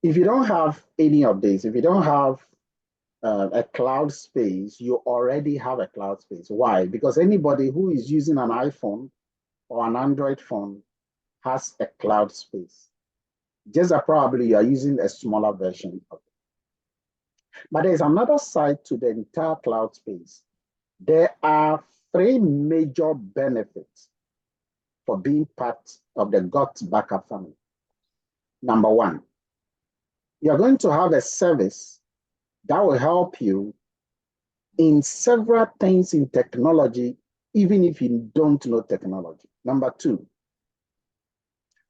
If you don't have any of this, if you don't have a cloud space, you already have a cloud space. Why? Because anybody who is using an iPhone or an Android phone has a cloud space. Just that probably you are using a smaller version of it. But there's another side to the entire cloud space. There are three major benefits for being part of the GotBackUp family. Number one, you're going to have a service that will help you in several things in technology, even if you don't know technology. Number two,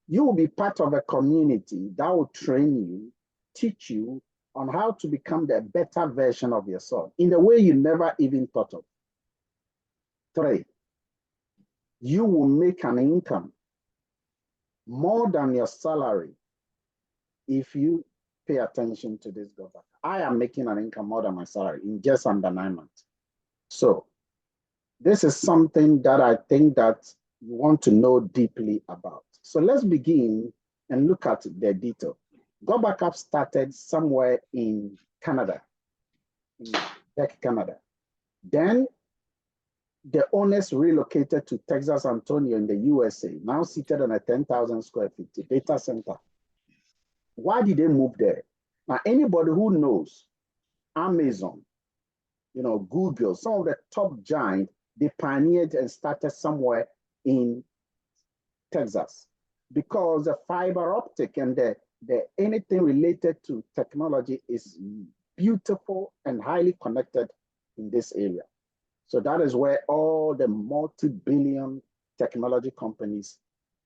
you will be part of a community that will train you, teach you on how to become the better version of yourself in a way you never even thought of. Three, you will make an income more than your salary if you pay attention to this GotBackUp. I am making an income more than my salary in just under 9 months. So this is something that I think that you want to know deeply about. So let's begin and look at the detail. GotBackUp started somewhere in Canada, in Quebec, Canada. Then the owners relocated to Texas Antonio in the USA, now seated on a 10,000 square feet data center. Why did they move there? Now, anybody who knows Amazon, Google, some of the top giants, they pioneered and started somewhere in Texas because the fiber optic and the anything related to technology is beautiful and highly connected in this area. So that is where all the multi-billion technology companies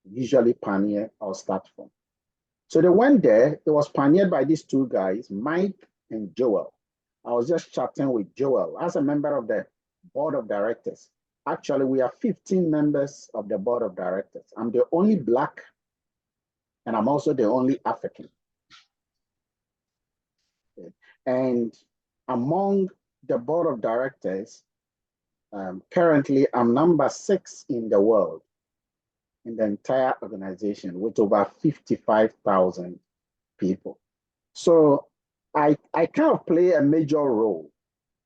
usually pioneer or start from. So they went there. It was pioneered by these two guys, Mike and Joel. I was just chatting with Joel as a member of the board of directors. Actually, we are 15 members of the board of directors. I'm the only Black, and I'm also the only African. And among the board of directors, currently I'm number 6 in the world, in the entire organization, with over 55,000 people. So I kind of play a major role,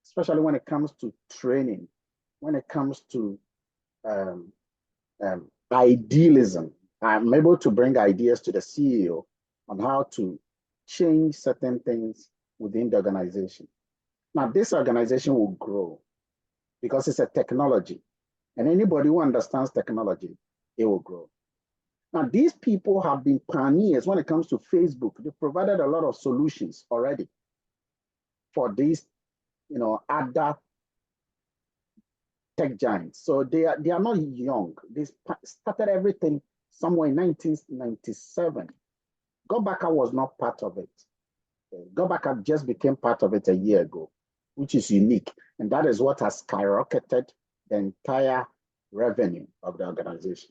especially when it comes to training, when it comes to idealism. I'm able to bring ideas to the CEO on how to change certain things within the organization. Now, this organization will grow because it's a technology. And anybody who understands technology, it will grow. Now, these people have been pioneers when it comes to Facebook. They provided a lot of solutions already for these, other tech giants. So they are not young. They started everything somewhere in 1997. GotBackUp was not part of it. GotBackUp just became part of it a year ago, which is unique. And that is what has skyrocketed the entire revenue of the organization.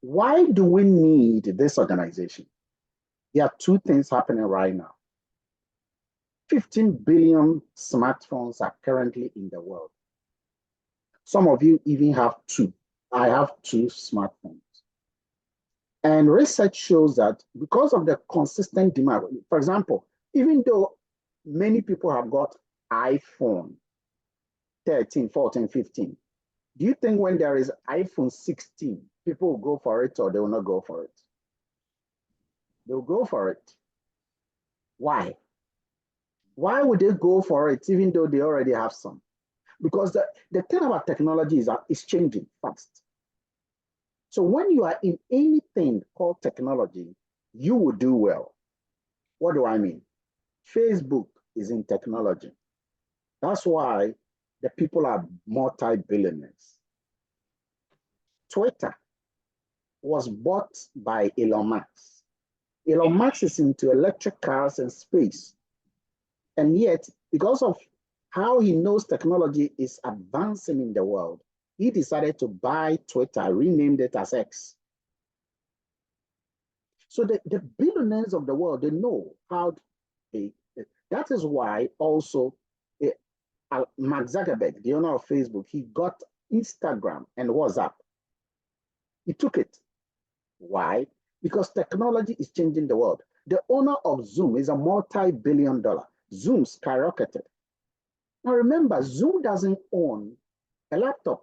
Why do we need this organization? There are two things happening right now. 15 billion smartphones are currently in the world. Some of you even have 2. I have 2 smartphones. And research shows that because of the consistent demand, for example, even though many people have got iPhone 13, 14, 15, do you think when there is iPhone 16, people will go for it or they will not go for it? They'll go for it. Why? Why would they go for it even though they already have some? Because the thing about technology is that it's changing fast. So when you are in anything called technology, you will do well. What do I mean? Facebook is in technology. That's why the people are multi-billionaires. Twitter was bought by Elon Musk. Elon Musk is into electric cars and space. And yet, because of how he knows technology is advancing in the world, he decided to buy Twitter, renamed it as X. So the billionaires of the world, they know how that is why also Mark Zuckerberg, the owner of Facebook, he got Instagram and WhatsApp. He took it. Why? Because technology is changing the world. The owner of Zoom is a multi-billion dollar. Zoom skyrocketed. Now remember, Zoom doesn't own a laptop.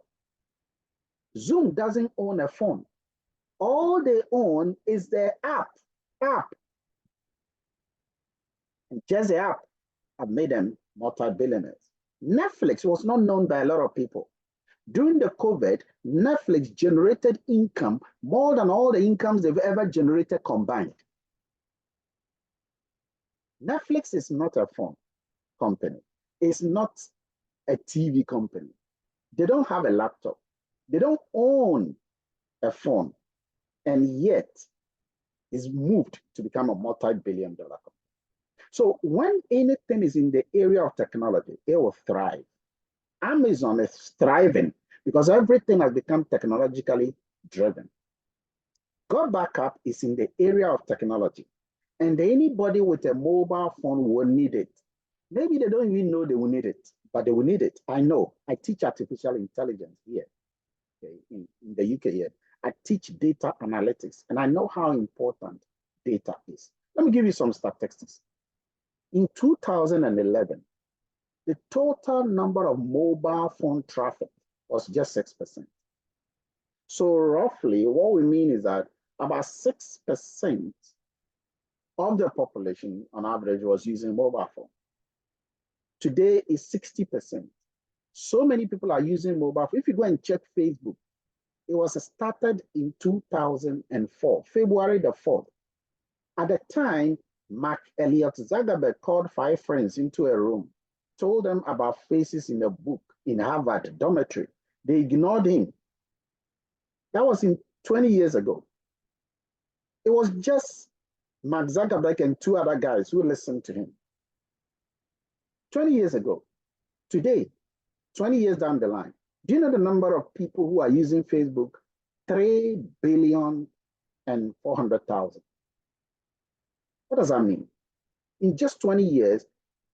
Zoom doesn't own a phone. All they own is their app. And just the app have made them multi-billionaires. Netflix was not known by a lot of people. During the COVID, Netflix generated income more than all the incomes they've ever generated combined. Netflix is not a phone company. It's not a TV company. They don't have a laptop. They don't own a phone. And yet, it's moved to become a multi-billion dollar company. So when anything is in the area of technology, it will thrive. Amazon is thriving because everything has become technologically driven. GotBackUp is in the area of technology, and anybody with a mobile phone will need it. Maybe they don't even know they will need it, but they will need it. I know. I teach artificial intelligence here, okay, in the UK here. I teach data analytics, and I know how important data is. Let me give you some statistics. In 2011, the total number of mobile phone traffic was just 6%. So roughly, what we mean is that about 6% of the population on average was using mobile phone. Today is 60%. So many people are using mobile phone. If you go and check Facebook, it was started in 2004, February the 4th. At the time, Mark Elliott Zuckerberg called 5 friends into a room, told them about faces in a book in Harvard dormitory. They ignored him. That was in 20 years ago. It was just Mark Zuckerberg and 2 other guys who listened to him. 20 years ago. Today, 20 years down the line, do you know the number of people who are using Facebook? 3,400,000,000. What does that mean? In just 20 years,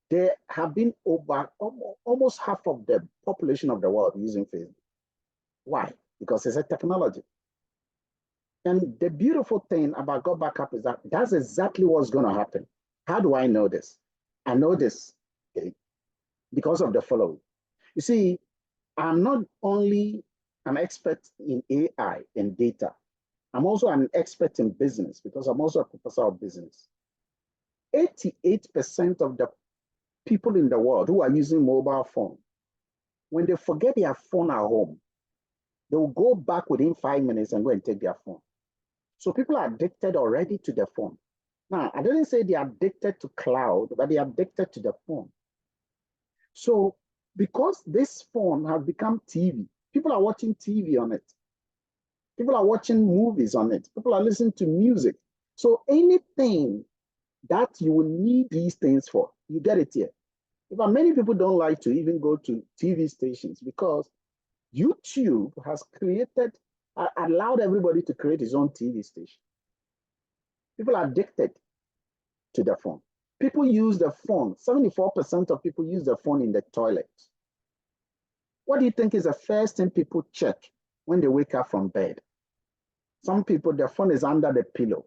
there have been over almost half of the population of the world using Facebook. Why? Because it's a technology. And the beautiful thing about GotBackUp is that that's exactly what's going to happen. How do I know this? I know this, okay, because of the following. You see, I'm not only an expert in AI and data, I'm also an expert in business because I'm also a professor of business. 88% of the people in the world who are using mobile phone, when they forget their phone at home, they will go back within 5 minutes and go and take their phone. So people are addicted already to the phone. Now, I didn't say they are addicted to cloud, but they are addicted to the phone. So because this phone has become TV, people are watching TV on it. People are watching movies on it. People are listening to music. So anything that you will need these things for, you get it here. But many people don't like to even go to TV stations because YouTube has allowed everybody to create his own TV station. People are addicted to the phone. People use the phone. 74% of people use the phone in the toilet. What do you think is the first thing people check when they wake up from bed? Some people, their phone is under the pillow.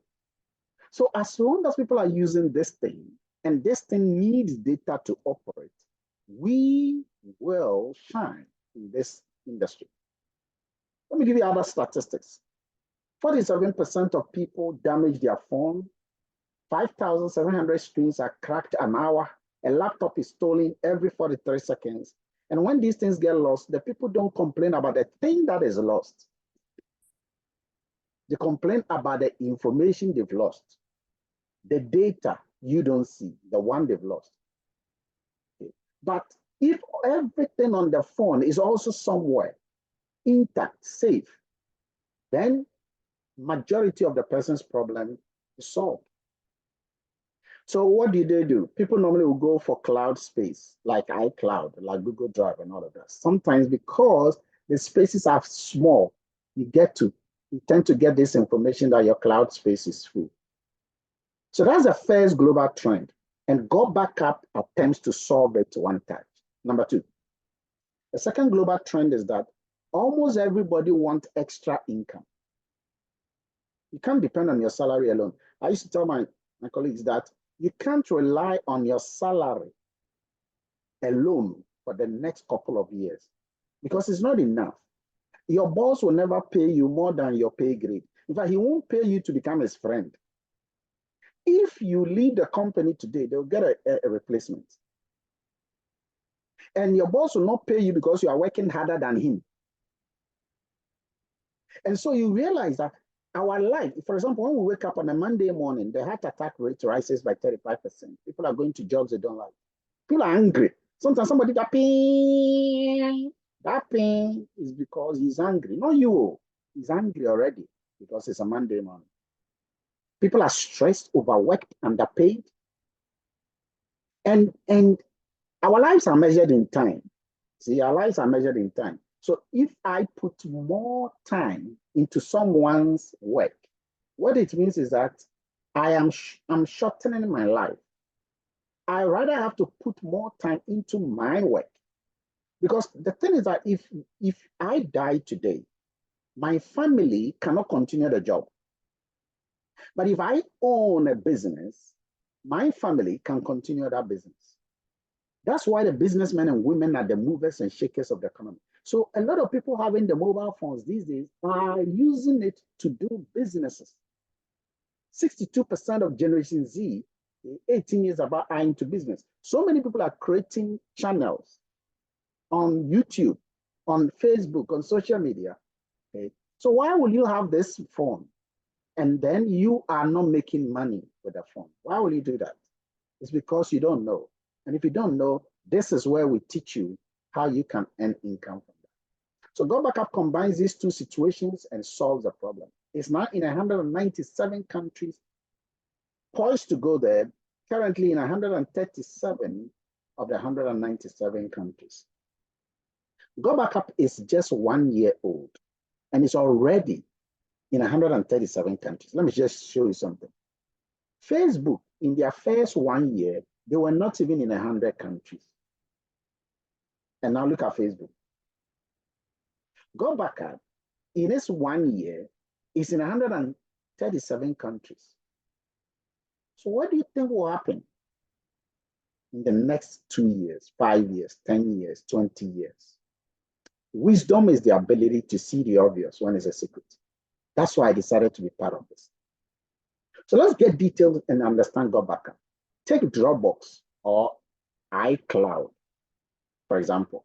So as long as people are using this thing, and this thing needs data to operate, we will shine in this industry. Let me give you other statistics. 47% of people damage their phone. 5,700 screens are cracked an hour. A laptop is stolen every 43 seconds. And when these things get lost, the people don't complain about the thing that is lost. They complain about the information they've lost, the data you don't see, the one they've lost. Okay. But if everything on the phone is also somewhere intact, safe, then majority of the person's problem is solved. So what do they do? People normally will go for cloud space, like iCloud, like Google Drive and all of that. Sometimes because the spaces are small, you tend to get this information that your cloud space is full. So that's the first global trend. And GotBackUp attempts to solve it one touch. Number 2. The second global trend is that almost everybody wants extra income. You can't depend on your salary alone. I used to tell my my colleagues, that you can't rely on your salary alone for the next couple of years because it's not enough. Your boss will never pay you more than your pay grade. In fact, he won't pay you to become his friend. If you leave the company today, they'll get a replacement. And your boss will not pay you because you are working harder than him. And so you realize that our life, for example, when we wake up on a Monday morning, the heart attack rate rises by 35%. People are going to jobs they don't like. People are angry. Sometimes somebody that pain is because he's angry. Not you. He's angry already because it's a Monday morning. People are stressed, overworked, underpaid. And our lives are measured in time. See, our lives are measured in time. So if I put more time into someone's work, what it means is that I'm shortening my life. I rather have to put more time into my work. Because the thing is that if I die today, my family cannot continue the job. But if I own a business, my family can continue that business. That's why the businessmen and women are the movers and shakers of the economy. So a lot of people having the mobile phones these days are using it to do businesses. 62% of Generation Z, 18 years about, are into business. So many people are creating channels on YouTube, on Facebook, on social media. Okay? So why will you have this phone and then you are not making money with the phone? Why will you do that? It's because you don't know. And if you don't know, this is where we teach you how you can earn income from that. So GotBackUp combines these two situations and solves the problem. It's now in 197 countries, poised to go there, currently in 137 of the 197 countries. GotBackUp is just 1 year old and it's already in 137 countries. Let me just show you something. Facebook, in their first 1 year, they were not even in 100 countries. And now look at Facebook. GotBackUp, in this 1 year, is in 137 countries. So what do you think will happen in the next 2 years, 5 years, 10 years, 20 years? Wisdom is the ability to see the obvious when it's a secret. That's why I decided to be part of this. So let's get detailed and understand GotBackUp. Take Dropbox or iCloud, for example.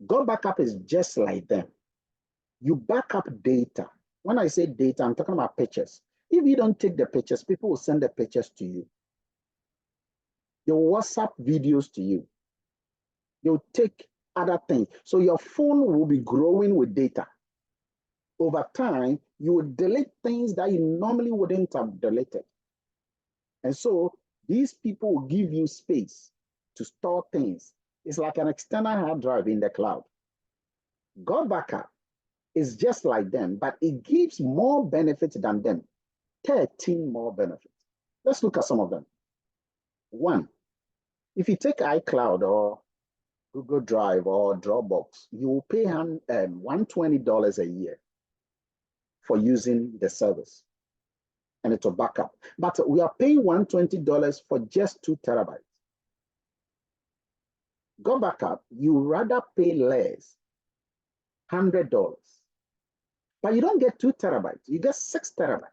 GotBackUp is just like them. You back up data. When I say data, I'm talking about pictures. If you don't take the pictures, people will send the pictures to you. They'll WhatsApp videos to you. They'll take other things. So your phone will be growing with data. Over time, you will delete things that you normally wouldn't have deleted. And so these people will give you space to store things. It's like an external hard drive in the cloud. GotBackUp is just like them, but it gives more benefits than them. 13 more benefits. Let's look at some of them. One, if you take iCloud or Google Drive or Dropbox, you will pay $120 a year for using the service and it will back up. But we are paying $120 for just 2 terabytes. GotBackUp, you rather pay less, $100. But you don't get 2 terabytes, you get 6 terabytes,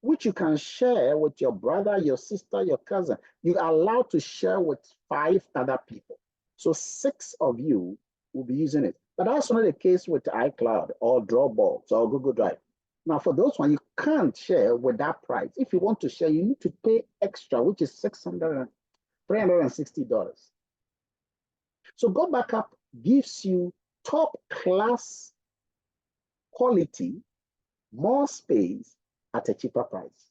which you can share with your brother, your sister, your cousin. You are allowed to share with 5 other people. So 6 of you will be using it. But that's not the case with iCloud or Dropbox or Google Drive. Now, for those ones, you can't share with that price. If you want to share, you need to pay extra, which is $360. So GotBackUp gives you top class quality, more space at a cheaper price.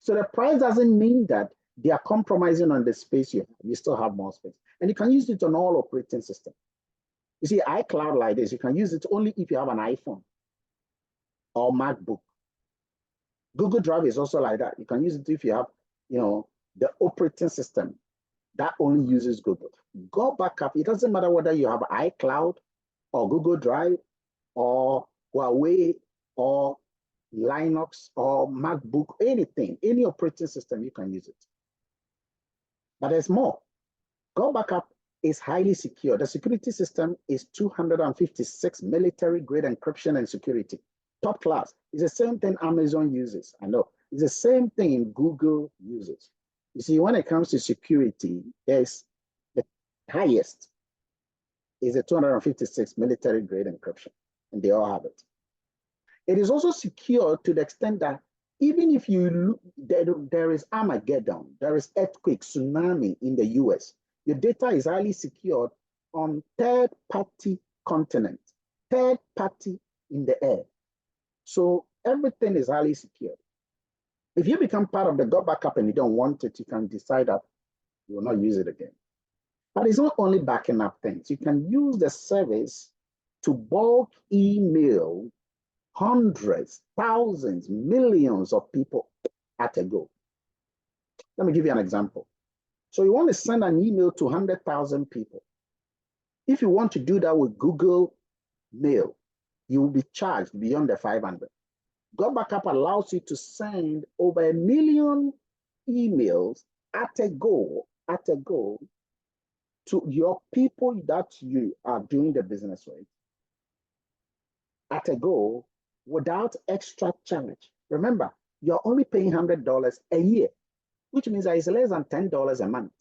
So the price doesn't mean that they are compromising on the space you have. You still have more space. And you can use it on all operating systems. You see, iCloud like this, you can use it only if you have an iPhone or MacBook. Google Drive is also like that. You can use it if you have, the operating system that only uses Google. GotBackUp, it doesn't matter whether you have iCloud or Google Drive or Huawei or Linux or MacBook, anything, any operating system, you can use it. But there's more. GotBackUp is highly secure. The security system is 256 military grade encryption and security. Top class. It's the same thing Amazon uses. I know. It's the same thing Google uses. You see, when it comes to security, there's the highest is a 256 military grade encryption, and they all have it. It is also secure to the extent that even if you look, there is Armageddon, there is earthquake, tsunami in the US, your data is highly secured on third-party continent, third-party in the air. So everything is highly secured. If you become part of the GotBackUp and you don't want it, you can decide that you will not use it again. But it's not only backing up things. You can use the service to bulk email hundreds, thousands, millions of people at a go. Let me give you an example. So you want to send an email to 100,000 people. If you want to do that with Google Mail, you will be charged beyond the 500. GotBackUp allows you to send over 1 million emails at a go to your people that you are doing the business with at a go without extra charge. Remember, you're only paying $100 a year, which means that it's less than $10 a month.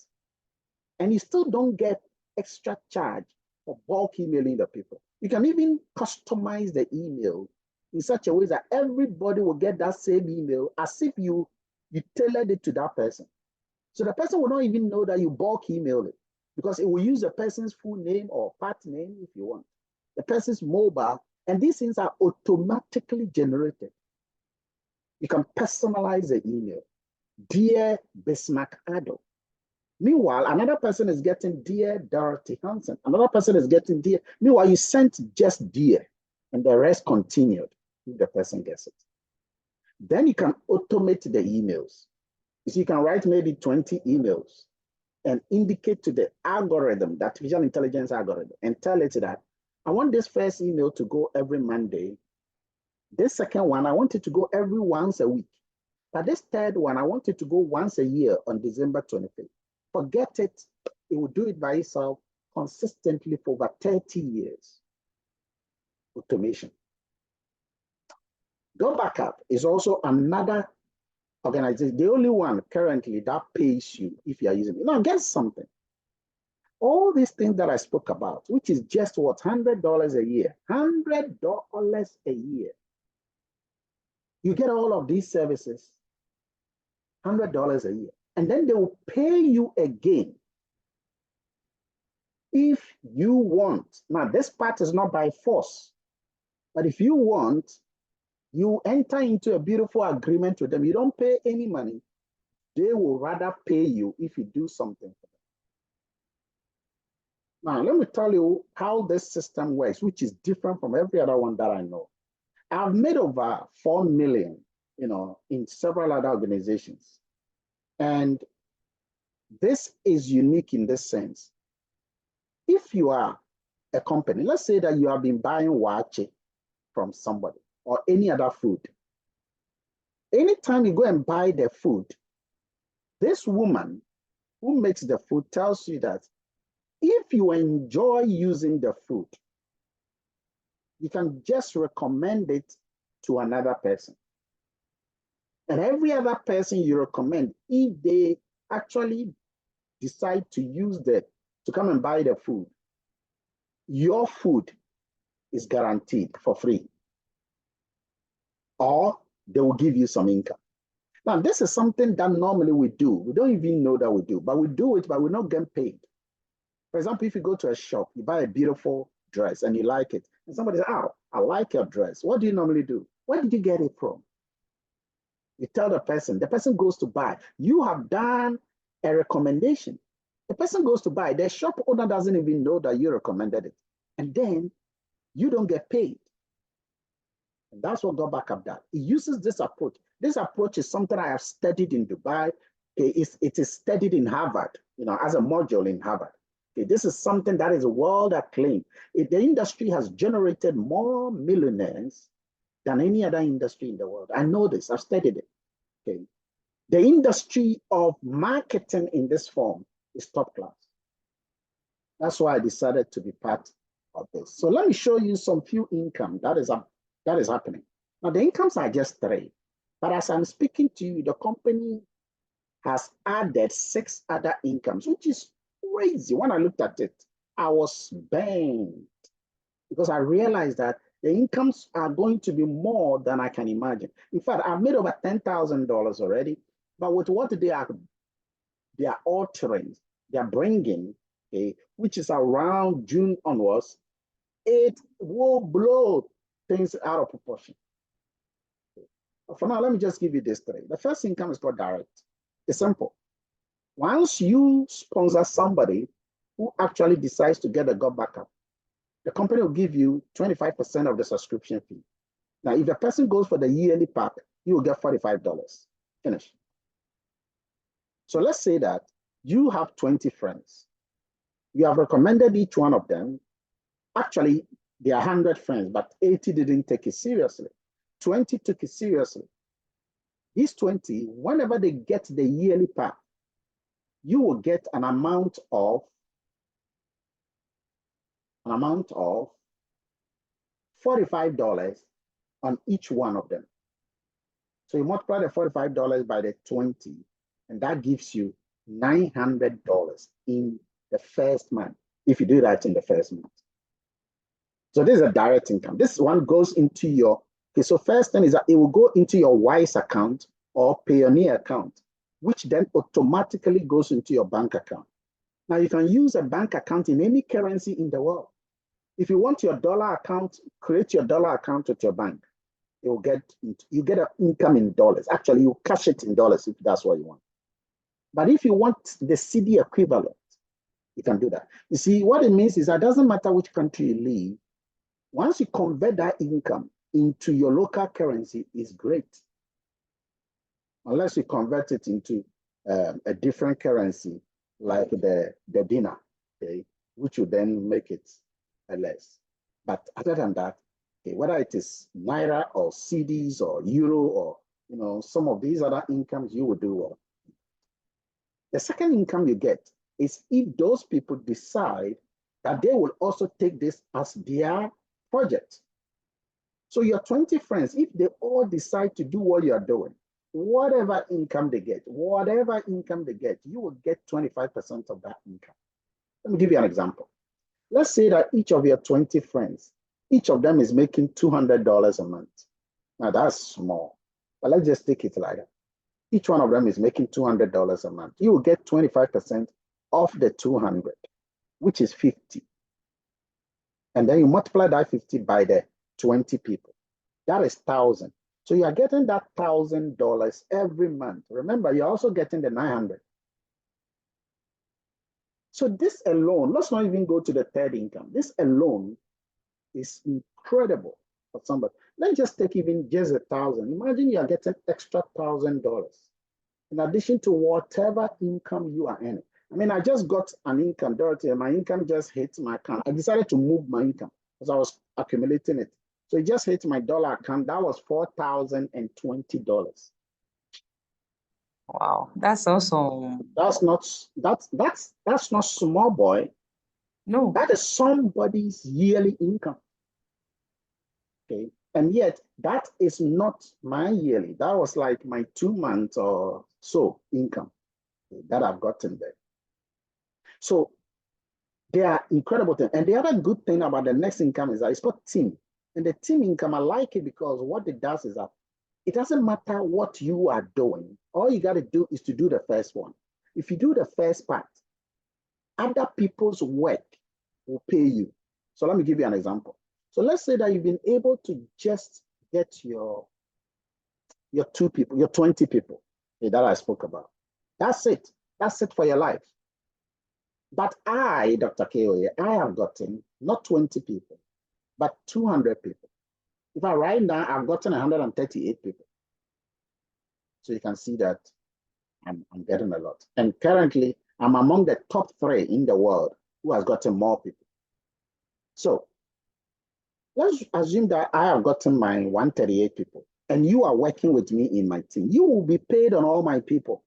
And you still don't get extra charge for bulk emailing the people. You can even customize the email in such a way that everybody will get that same email as if you tailored it to that person. So the person will not even know that you bulk emailed it because it will use the person's full name or part name if you want, the person's mobile, and these things are automatically generated. You can personalize the email. Dear Bismarck Addo. Meanwhile, another person is getting Dear Dorothy Hansen. Another person is getting Dear. Meanwhile, you sent just Dear, and the rest continued if the person gets it. Then you can automate the emails. So you can write maybe 20 emails and indicate to the algorithm, the artificial intelligence algorithm, and tell it that I want this first email to go every Monday. This second one, I want it to go every once a week. But this third one, I want it to go once a year on December 25th. Forget it. It will do it by itself consistently for over 30 years. Automation. GotBackUp is also another organization, the only one currently that pays you if you are using it. Now, guess something. All these things that I spoke about, which is just what, $100 a year, $100 a year. You get all of these services, $100 a year. And then they will pay you again if you want. Now, this part is not by force, but if you want, you enter into a beautiful agreement with them. You don't pay any money. They will rather pay you if you do something for them. Now, let me tell you how this system works, which is different from every other one that I know. I've made over 4 million, in several other organizations. And this is unique in this sense. If you are a company, let's say that you have been buying waakye from somebody or any other food. Anytime you go and buy the food, this woman who makes the food tells you that if you enjoy using the food, you can just recommend it to another person. And every other person you recommend, if they actually decide to come and buy the food, your food is guaranteed for free. Or they will give you some income. Now, this is something that normally we do. We don't even know that we do, but we do it, but we're not getting paid. For example, if you go to a shop, you buy a beautiful dress and you like it, and somebody says, oh, I like your dress. What do you normally do? Where did you get it from? You tell the person goes to buy. You have done a recommendation. The person goes to buy. The shop owner doesn't even know that you recommended it. And then you don't get paid. And that's what GotBackUp does. It uses this approach. This approach is something I have studied in Dubai. Okay, it is studied in Harvard, as a module in Harvard. Okay, this is something that is world acclaimed. The industry has generated more millionaires than any other industry in the world. I know this, I've studied it. Okay. The industry of marketing in this form is top class. That's why I decided to be part of this. So let me show you some few income that is happening. Now the incomes are just 3, but as I'm speaking to you, the company has added 6 other incomes, which is crazy. When I looked at it, I was banned because I realized that the incomes are going to be more than I can imagine. In fact, I've made over $10,000 already, but with what they are altering, they are bringing, okay, which is around June onwards, it will blow things out of proportion. For now, let me just give you these 3. The first income is called direct. It's simple. Once you sponsor somebody who actually decides to get a GotBackUp, the company will give you 25% of the subscription fee. Now, if the person goes for the yearly pack, you will get $45. Finish. So let's say that you have 20 friends. You have recommended each one of them. Actually, there are 100 friends, but 80 didn't take it seriously. 20 took it seriously. These 20, whenever they get the yearly pack, you will get an amount of $45 on each one of them. So you multiply the $45 by the 20, and that gives you $900 in the first month, if you do that in the first month. So this is a direct income. This one goes into your, okay, so first thing is that it will go into your Wise account or Payoneer account, which then automatically goes into your bank account. Now you can use a bank account in any currency in the world. If you want your dollar account, create your dollar account with your bank. You get an income in dollars. Actually, you cash it in dollars if that's what you want. But if you want the CD equivalent, you can do that. You see, what it means is that it doesn't matter which country you live. Once you convert that income into your local currency, it's great. Unless you convert it into a different currency, like the dinar, okay, which would then make it less. But other than that, okay, whether it is Naira or CDs or Euro or some of these other incomes, you will do well. The second income you get is if those people decide that they will also take this as their project. So your 20 friends, if they all decide to do what you are doing, whatever income they get, you will get 25% of that income. Let me give you an example. Let's say that each of your 20 friends, each of them is making $200 a month. Now that's small, but let's just take it like that. Each one of them is making $200 a month. You will get 25% of the 200, which is 50. And then you multiply that 50 by the 20 people. That is 1,000. So you are getting that $1,000 every month. Remember, you're also getting the 900. So this alone, let's not even go to the third income. This alone is incredible for somebody. Let's just take even just 1,000. Imagine you are getting extra $1,000 in addition to whatever income you are earning. I mean, I just got an income, Dorothy, and my income just hit my account. I decided to move my income because I was accumulating it. So it just hit my dollar account. That was $4,020. Wow, that's awesome. That's not small, boy. No. That is somebody's yearly income. Okay. And yet that is not my yearly. That was like my 2 months or so income that I've gotten there. So they are incredible things. And the other good thing about the next income is that it's called team. And the team income, I like it because what it does is that it doesn't matter what you are doing. All you got to do is to do the first one. If you do the first part, other people's work will pay you. So let me give you an example. So let's say that you've been able to just get your 2 people, your 20 people that I spoke about. That's it. That's it for your life. But I, Dr. Koye, I have gotten not 20 people, but 200 people. If I write down, I've gotten 138 people. So you can see that I'm getting a lot. And currently, I'm among the top 3 in the world who has gotten more people. So Let's assume that I have gotten my 138 people and you are working with me in my team. You will be paid on all my people.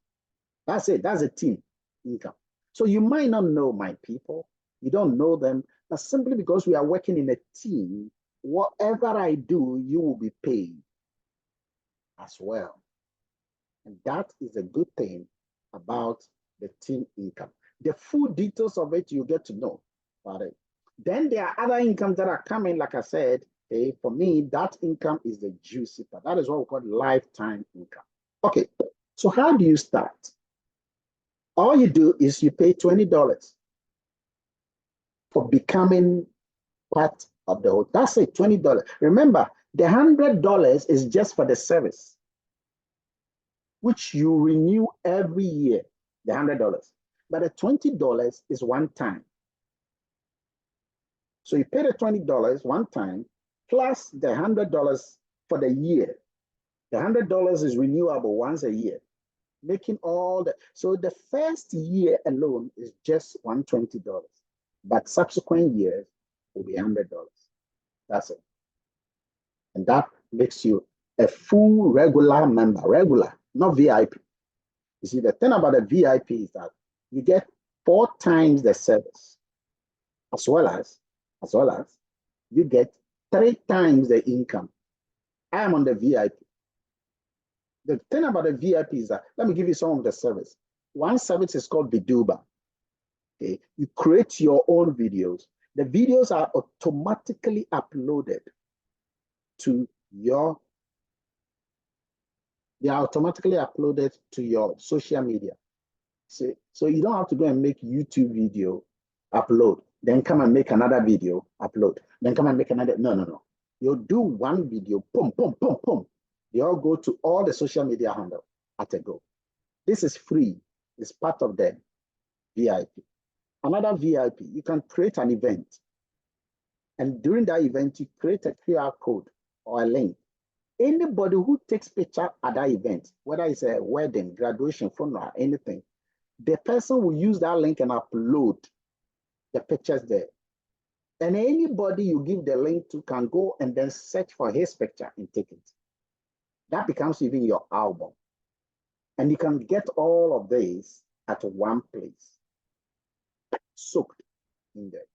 That's it. That's a team income. So you might not know my people. You don't know them. But simply because we are working in a team, whatever I do, you will be paid as well. And that is a good thing about the team income. The full details of it, you get to know about it. Then there are other incomes that are coming, like I said, okay, for me, that income is the juicy part. That is what we call lifetime income. Okay, so how do you start? All you do is you pay $20 for becoming part of the whole. That's it, $20. Remember, the $100 is just for the service, which you renew every year, the $100. But the $20 is one time. So you pay the $20 one time plus the $100 for the year. The $100 is renewable once a year, making all the, so the first year alone is just $120, but subsequent years will be $100. That's it. And that makes you a full regular member, regular, not VIP. You see, the thing about the VIP is that you get 4 times the service, as well as you get 3 times the income. I am on the VIP. The thing about the VIP is that, let me give you some of the service. One service is called Biduba. Okay, you create your own videos. The videos are automatically uploaded to your, they are automatically uploaded to your social media. So you don't have to go and make YouTube video, upload, then come and make another video, upload, then come and make another. No. You'll do one video, boom, boom, boom, boom. They all go to all the social media handle at a go. This is free. It's part of the VIP. Another VIP, you can create an event. And during that event, you create a QR code or a link. Anybody who takes picture at that event, whether it's a wedding, graduation, funeral, anything, the person will use that link and upload the pictures there. And anybody you give the link to can go and then search for his picture and take it. That becomes even your album. And you can get all of these at one place, soaked in there.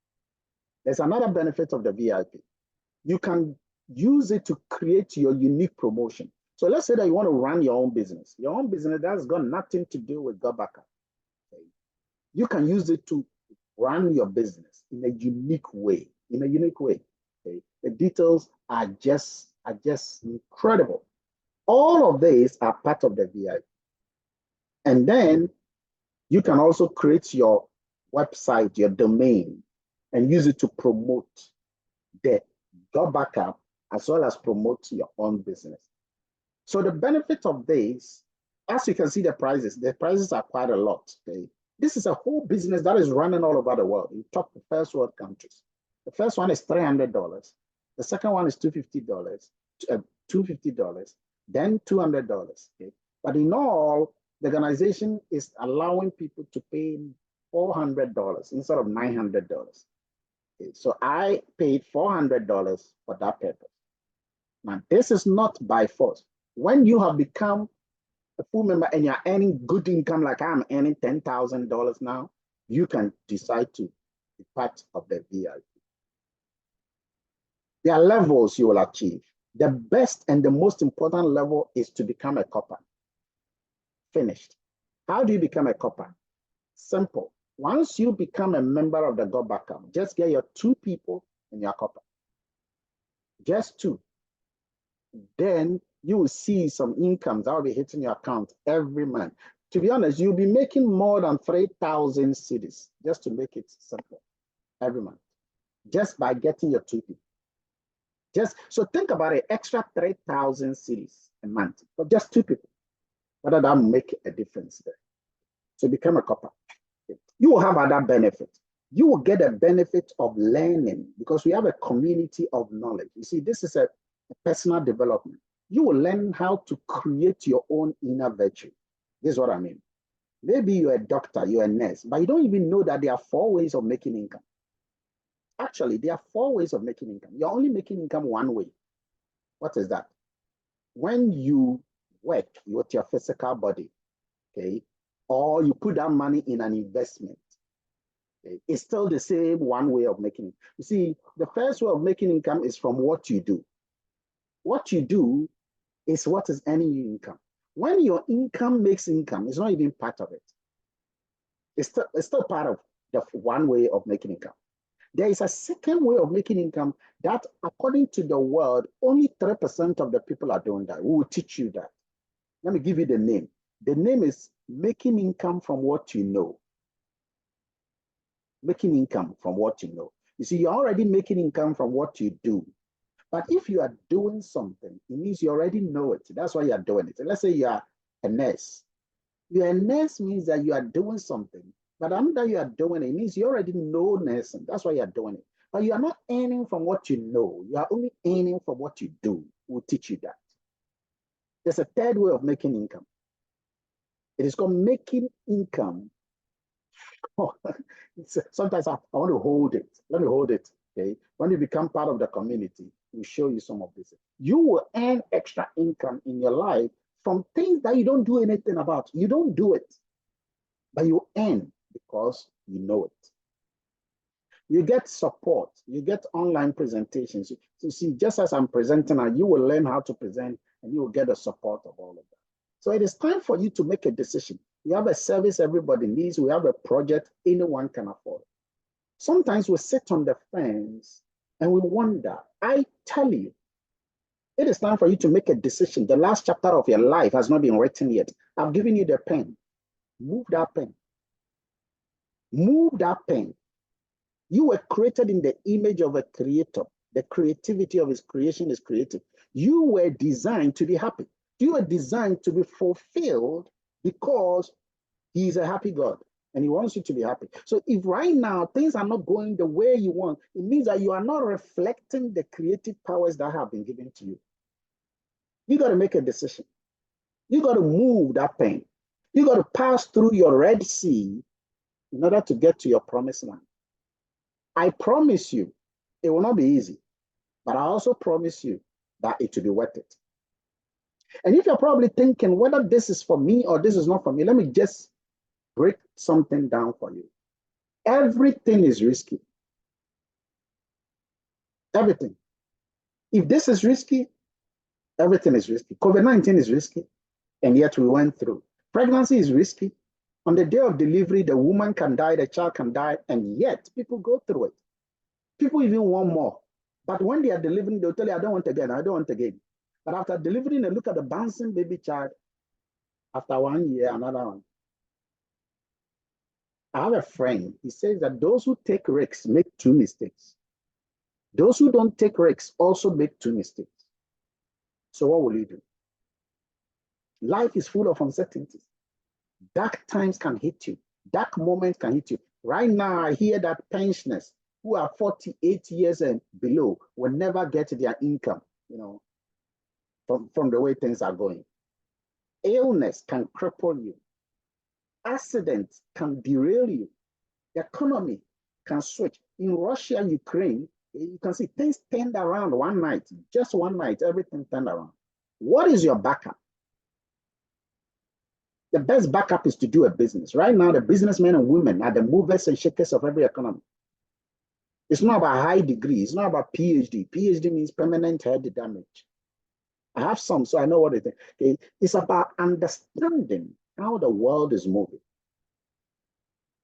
There's another benefit of the VIP. You can use it to create your unique promotion. So let's say that you want to run your own business. Your own business that's got nothing to do with GotBackUp. Okay? You can use it to run your business in a unique way. Okay? The details are just incredible. All of these are part of the VIP. And then you can also create your website, your domain, and use it to promote the GotBackUp as well as promote your own business. So the benefit of this, as you can see the prices are quite a lot. Okay? This is a whole business that is running all over the world in top first world countries. The first one is $300. The second one is $250, $250, then $200. Okay? But in all, the organization is allowing people to pay $400 instead of $900. Okay? So I paid $400 for that purpose. Now, this is not by force. When you have become a full member and you're earning good income, like I'm earning $10,000 now, you can decide to be part of the VIP. There are levels you will achieve. The best and the most important level is to become a copper. Finished. How do you become a copper? Simple. Once you become a member of the GotBackUp, just get your 2 people and your copper. Just 2. Then you will see some incomes that will be hitting your account every month. To be honest, you'll be making more than 3,000 cedis, just to make it simple, every month, just by getting your 2 people. So think about it, extra 3,000 cedis a month for just 2 people. Whether that will make a difference there. So become a copper. You will have other benefits. You will get a benefit of learning because we have a community of knowledge. You see, this is a personal development. You will learn how to create your own inner virtue. This is what I mean. Maybe you're a doctor, you're a nurse, but you don't even know that there are 4 ways of making income. Actually, there are 4 ways of making income. You're only making income one way. What is that? When you work with your physical body, okay, or you put that money in an investment, okay, it's still the same one way of making it. You see, the first way of making income is from what you do. What you do is what is earning you income. When your income makes income, it's not even part of it. It's still part of the one way of making income. There is a second way of making income that, according to the world, only 3% of the people are doing that. We will teach you that. Let me give you the name. The name is making income from what you know. Making income from what you know. You see, you're already making income from what you do. But if you are doing something, it means you already know it. That's why you're doing it. Let's say you are a nurse. You're a nurse means that you are doing something. But after you are doing it, it means you already know nursing. That's why you're doing it. But you are not earning from what you know. You are only earning from what you do. We'll teach you that. There's a third way of making income. It is called making income. Sometimes I want to hold it. Let me hold it. Okay. When you become part of the community, we'll show you some of this. You will earn extra income in your life from things that you don't do anything about. You don't do it, but you earn because you know it. You get support. You get online presentations. So see, just as I'm presenting now, you will learn how to present and you will get the support of all of that. So it is time for you to make a decision. We have a service everybody needs. We have a project anyone can afford. Sometimes we sit on the fence and we wonder. I tell you, it is time for you to make a decision. The last chapter of your life has not been written yet. I've given you the pen. Move that pen. Move that pen. You were created in the image of a creator. The creativity of his creation is creative. You were designed to be happy. You were designed to be fulfilled because he is a happy God and he wants you to be happy. So if right now things are not going the way you want, it means that you are not reflecting the creative powers that have been given to you. You got to make a decision. You got to move that pen. You got to pass through your Red Sea in order to get to your promised land. I promise you, it will not be easy, but I also promise you that it will be worth it. And if you're probably thinking whether this is for me or this is not for me, let me just break something down for you. Everything is risky. Everything. If this is risky, everything is risky. COVID-19 is risky, and yet we went through. Pregnancy is risky. On the day of delivery, the woman can die, the child can die, and yet people go through it. People even want more. But when they are delivering, they'll tell you, I don't want again, I don't want again. But after delivering, they look at the bouncing baby child. After 1 year, another one. I have a friend. He says that those who take risks make 2 mistakes. Those who don't take risks also make 2 mistakes. So what will you do? Life is full of uncertainties. Dark times can hit you. Dark moments can hit you. Right now, I hear that pensioners who are 48 years and below will never get their income, from the way things are going. Illness can cripple you. Accidents can derail you. The economy can switch. In Russia, Ukraine, you can see things turned around one night. Just one night, everything turned around. What is your backup? The best backup is to do a business. Right now, the businessmen and women are the movers and shakers of every economy. It's not about high degree. It's not about PhD. PhD means permanent head damage. I have some, so I know what it is. Okay? It's about understanding how the world is moving.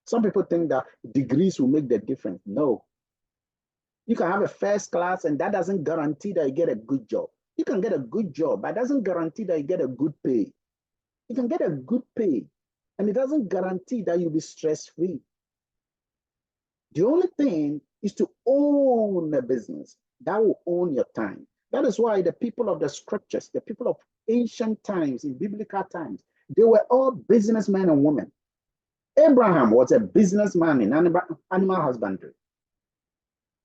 Some people think that degrees will make the difference. No. You can have a first class, and that doesn't guarantee that you get a good job. You can get a good job, but it doesn't guarantee that you get a good pay. You can get a good pay, and it doesn't guarantee that you'll be stress-free. The only thing is to own a business that will own your time. That is why the people of the scriptures, the people of ancient times, in biblical times, they were all businessmen and women. Abraham was a businessman in animal husbandry.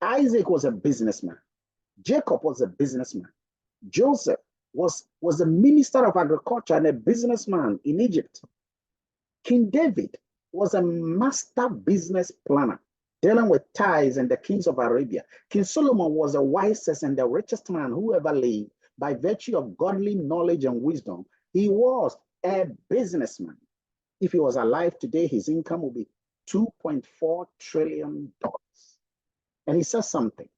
Isaac was a businessman. Jacob was a businessman. Joseph was a minister of agriculture and a businessman in Egypt. King David was a master business planner. dealing with ties and the kings of Arabia. King Solomon was the wisest and the richest man who ever lived by virtue of godly knowledge and wisdom. He was a businessman. If he was alive today, his income would be $2.4 trillion. And he says something.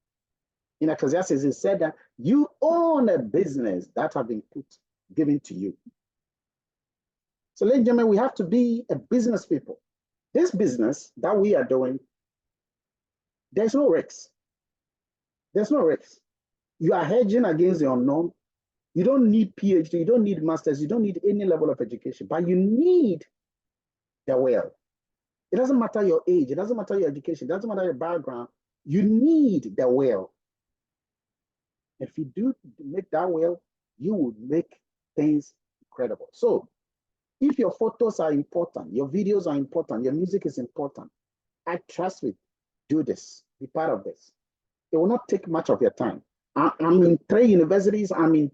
In Ecclesiastes, he said that you own a business that have been given to you. So, ladies and gentlemen, we have to be a business people. This business that we are doing, there's no risk. There's no risk. You are hedging against the unknown. You don't need PhD, you don't need masters, you don't need any level of education, but you need the will. It doesn't matter your age, it doesn't matter your education, it doesn't matter your background. You need the will. If you do make that will, you will make things incredible. So, if your photos are important, your videos are important, your music is important, I trust you. Do this. Be part of this. It will not take much of your time. I'm in 3 universities. I'm in,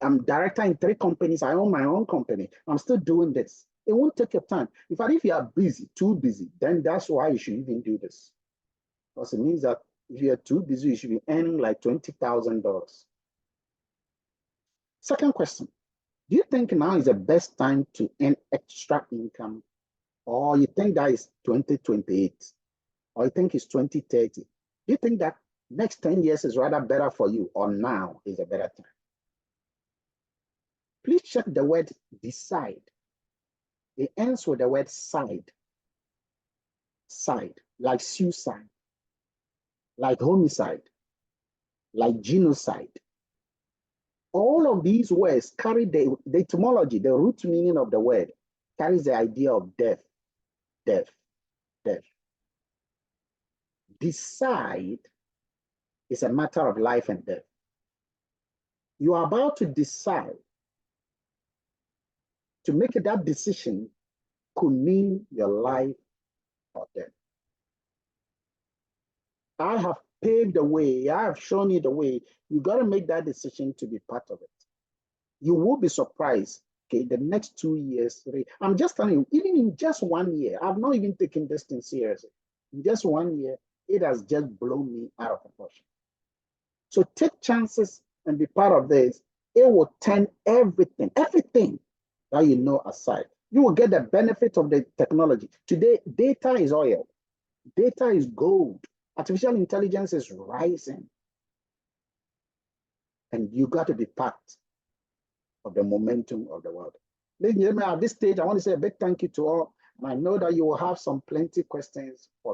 I'm director in 3 companies. I own my own company. I'm still doing this. It won't take your time. In fact, if you are busy, too busy, then that's why you should even do this. Because it means that if you're too busy, you should be earning like $20,000. Second question. Do you think now is the best time to earn extra income? Or you think that is 2028? Or you think it's 2030? Do you think that next 10 years is rather better for you, or now is a better time? Please check the word decide. It ends with the word side. Side, like suicide, like homicide, like genocide. All of these words carry the etymology, the root meaning of the word, carries the idea of death, death, death. Decide is a matter of life and death. You are about to decide. To make that decision could mean your life or death. I have paved the way. I have shown you the way. You got to make that decision to be part of it. You will be surprised. Okay, the next 2 years, I'm just telling you, even in just 1 year, I've not even taken this thing seriously. In just 1 year, it has just blown me out of proportion. So take chances and be part of this. It will turn everything that you know aside. You will get the benefit of the technology. Today, data is oil. Data is gold. Artificial intelligence is rising. And you got to be part of the momentum of the world. Ladies and gentlemen, at this stage, I want to say a big thank you to all. And I know that you will have some plenty questions for me.